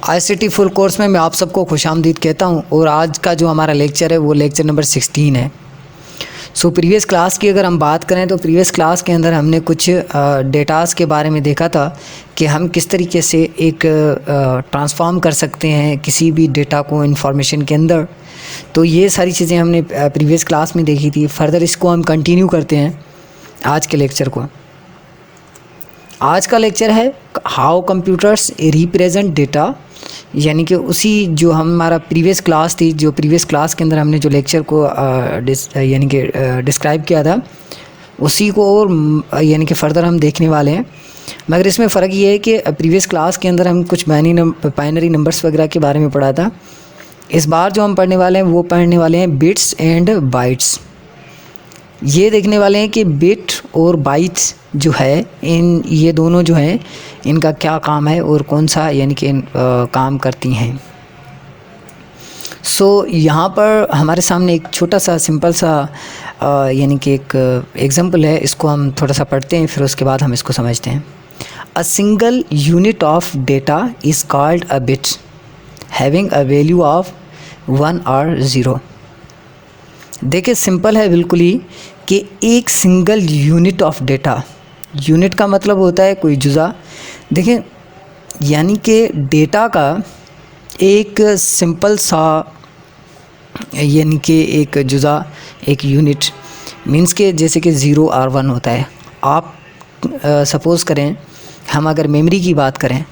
ICT full course में मैं आप सबको खुशामदीद कहता हूं और आज का जो हमारा लेक्चर है वो लेक्चर नंबर 16 है। प्रीवियस क्लास की अगर हम बात करें तो प्रीवियस क्लास के अंदर हमने कुछ डेटास के बारे में देखा था कि हम किस तरीके से एक ट्रांसफॉर्म कर सकते हैं किसी भी डेटा को इंफॉर्मेशन के अंदर। तो ये सारी चीज़ें हमने प्रीवियस क्लास में देखी थी। फर्दर इसको हम कंटिन्यू करते हैं आज के लेक्चर को। आज का लेक्चर है हाउ कंप्यूटर्स रिप्रेजेंट डेटा, यानी कि उसी जो हमारा प्रीवियस क्लास थी, जो प्रीवियस क्लास के अंदर हमने जो लेक्चर को यानी कि डिस्क्राइब किया था उसी को और यानी कि फ़र्दर हम देखने वाले हैं। मगर इसमें फ़र्क ये है कि प्रीवियस क्लास के अंदर हम कुछ बाइनरी नंबर्स वगैरह के बारे में पढ़ा था। इस बार जो हम पढ़ने वाले हैं वो पढ़ने वाले हैं बिट्स एंड बाइट्स। ये देखने वाले हैं कि बिट और बाइट्स जो है ये दोनों जो हैं इनका क्या काम है और कौन सा यानी कि काम करती हैं। यहाँ पर हमारे सामने एक छोटा सा सिंपल सा यानी कि एक एग्जांपल है, इसको हम थोड़ा सा पढ़ते हैं फिर उसके बाद हम इसको समझते हैं। A single unit of data is called a bit having a value of 1 और 0। देखिए सिंपल है बिल्कुल ही कि एक single unit of data, unit का मतलब होता है कोई जुज़ा। देखें यानी कि डेटा का एक सिंपल सा यानी कि एक जुज़ा, एक यूनिट मींस के जैसे कि 0 और 1 होता है। आप सपोज़ करें हम अगर मेमोरी की बात करें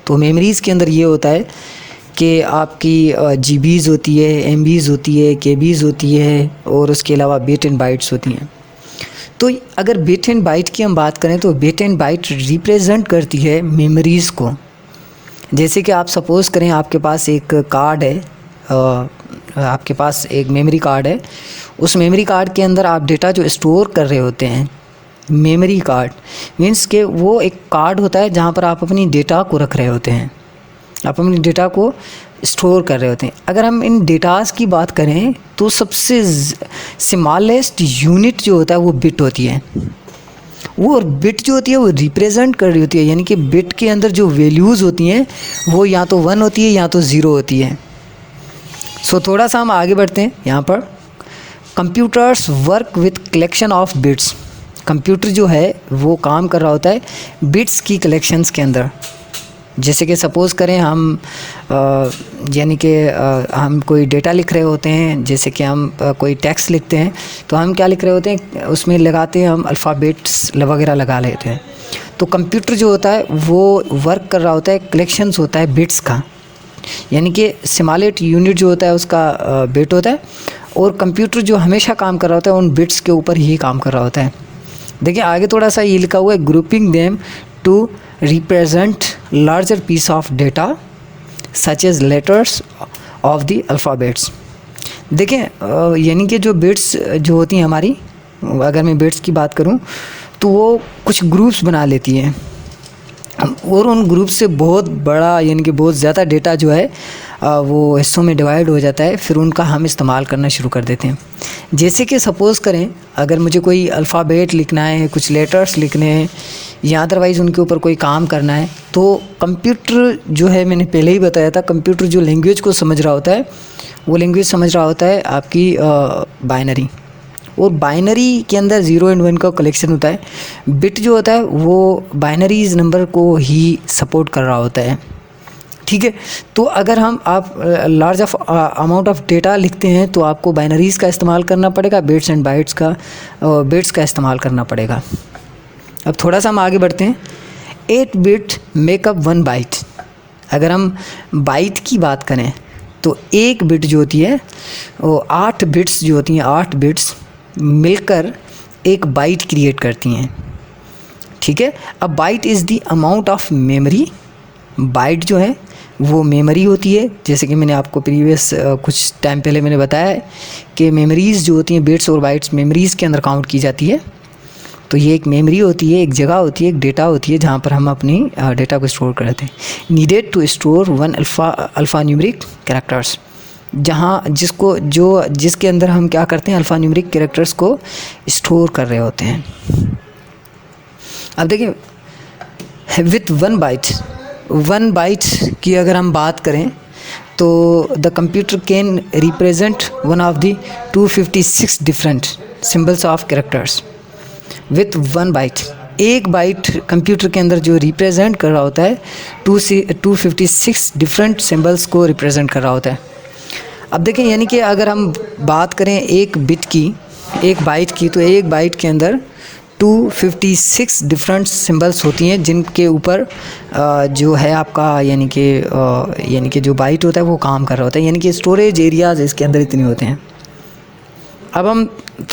तो मेमोरीज़ के अंदर ये होता है कि आपकी जीबीज़ होती है, एमबीज़ होती है, केबीज़ होती है और उसके अलावा बिट एंड बाइट्स होती हैं। तो अगर बिट एंड बाइट की हम बात करें तो बिट एंड बाइट रिप्रेजेंट करती है मेमोरीज़ को। जैसे कि आप सपोज़ करें आपके पास एक कार्ड है, आपके पास एक मेमोरी कार्ड है। उस मेमोरी कार्ड के अंदर आप डेटा जो स्टोर कर रहे होते हैं, मेमोरी कार्ड मीन्स के वो एक कार्ड होता है जहाँ पर आप अपनी डेटा को रख रहे होते हैं, आप अपनी डेटा को स्टोर कर रहे होते हैं। अगर हम इन डेटास की बात करें तो सबसे स्मॉलेस्ट यूनिट जो होता है वो बिट होती है। वो बिट जो होती है वो रिप्रेजेंट कर रही होती है, यानी कि बिट के अंदर जो वैल्यूज़ होती हैं वो या तो 1 होती है या तो 0 होती है। थोड़ा सा हम आगे बढ़ते हैं। यहाँ पर computers work with collection of bits. Computer जो है वो काम कर रहा होता है बिट्स की कलेक्शंस के अंदर। जैसे कि सपोज़ करें हम यानी कि हम कोई डेटा लिख रहे होते हैं, जैसे कि हम कोई टेक्स्ट लिखते हैं तो हम क्या लिख रहे होते हैं, उसमें लगाते हैं हम अल्फ़ाबेट्स वगैरह लगा लेते हैं। तो कंप्यूटर जो होता है वो वर्क कर रहा होता है, कलेक्शंस होता है बिट्स का, यानी कि स्मॉलेस्ट यूनिट जो होता है उसका बिट होता है और कंप्यूटर जो हमेशा काम कर रहा होता है उन बिट्स के ऊपर ही काम कर रहा होता है। देखिए आगे थोड़ा सा ये लिखा हुआ है grouping them to represent larger piece of data such as letters of the alphabets। देखें यानी कि जो बिट्स जो होती हैं हमारी, अगर मैं बिट्स की बात करूं तो वो कुछ ग्रुप्स बना लेती हैं और उन ग्रुप से बहुत बड़ा यानी कि बहुत ज़्यादा डेटा जो है वो हिस्सों में डिवाइड हो जाता है, फिर उनका हम इस्तेमाल करना शुरू कर देते हैं। जैसे कि सपोज़ करें अगर मुझे कोई अल्फ़ाबेट लिखना है, कुछ लेटर्स लिखने हैं या अदरवाइज़ उनके ऊपर कोई काम करना है, तो कंप्यूटर जो है मैंने पहले ही बताया था, कंप्यूटर जो लैंग्वेज को समझ रहा होता है वो लैंग्वेज समझ रहा होता है आपकी बाइनरी, और बाइनरी के अंदर 0 एंड 1 का कलेक्शन होता है। बिट जो होता है वो बाइनरीज नंबर को ही सपोर्ट कर रहा होता है, ठीक है। तो अगर आप लार्ज अमाउंट ऑफ डेटा लिखते हैं तो आपको बाइनरीज़ का इस्तेमाल करना पड़ेगा, बिट्स एंड बाइट्स का बिट्स का इस्तेमाल करना पड़ेगा। अब थोड़ा सा हम आगे बढ़ते हैं। 8 बिट मेकअप 1 बाइट। अगर हम बाइट की बात करें तो एक बिट जो होती है वो 8 बिट्स जो होती हैं, 8 बिट्स मिलकर एक बाइट क्रिएट करती हैं, ठीक है। अब byte is the amount of memory. Byte जो है वो मेमोरी होती है, जैसे कि मैंने आपको प्रीवियस कुछ टाइम पहले मैंने बताया है कि मेमोरीज़ जो होती हैं, बिट्स और बाइट्स मेमोरीज़ के अंदर काउंट की जाती है। तो ये एक मेमोरी होती है, एक जगह होती है, एक डेटा होती है जहाँ पर हम अपनी डेटा को स्टोर करते हैं। Needed to store 1 alphanumeric characters, जहाँ जिसके अंदर हम क्या करते हैं, अल्फ़ा न्यूमेरिक कैरेक्टर्स को स्टोर कर रहे होते हैं। अब देखिए विथ 1 बाइट 1 बाइट की अगर हम बात करें तो the computer can represent one of the 256 different symbols of characters with 1 byte. एक बाइट कंप्यूटर के अंदर जो रिप्रेजेंट कर रहा होता है 256 डिफरेंट सिंबल्स को रिप्रेजेंट कर रहा होता है। अब देखें, यानी कि अगर हम बात करें एक बिट की, एक बाइट की, तो एक बाइट के अंदर 256 डिफरेंट सिंबल्स होती हैं जिनके ऊपर जो है आपका यानी कि जो बाइट होता है वो काम कर रहा होता है, यानी कि स्टोरेज एरियाज इसके अंदर इतने होते हैं। अब हम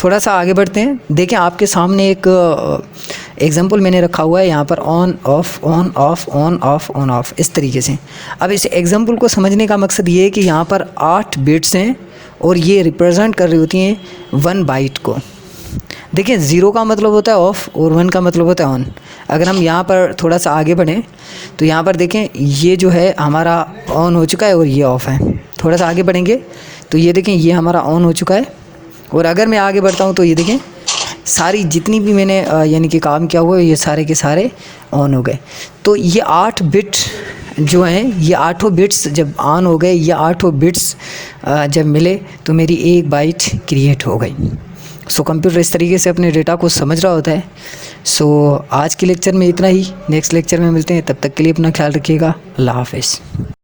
थोड़ा सा आगे बढ़ते हैं। देखें, आपके सामने एक एग्जांपल मैंने रखा हुआ है यहाँ पर, on off on off on off on off, इस तरीके से। अब इस एग्जांपल को समझने का मकसद ये है कि यहाँ पर 8 बिट्स हैं और ये रिप्रेजेंट कर रही होती हैं 1 बाइट को। देखिए, 0 का मतलब होता है ऑफ और 1 का मतलब होता है ऑन। अगर हम यहाँ पर थोड़ा सा आगे बढ़ें तो यहाँ पर देखें, ये जो है हमारा ऑन हो चुका है और ये ऑफ़ है। थोड़ा सा आगे बढ़ेंगे तो ये देखें, ये हमारा ऑन हो चुका है। और अगर मैं आगे बढ़ता हूँ तो ये देखें, सारी जितनी भी मैंने यानी कि काम किया हुआ है ये सारे के सारे ऑन हो गए। तो ये 8 बिट जो हैं, ये 8 बिट्स जब ऑन हो गए, ये 8 बिट्स जब मिले तो मेरी एक बाइट क्रिएट हो गई। सो कंप्यूटर इस तरीके से अपने डेटा को समझ रहा होता है। सो आज के लेक्चर में इतना ही। नेक्स्ट लेक्चर में मिलते हैं, तब तक के लिए अपना ख्याल रखिएगा। अल्लाह हाफ़िज़।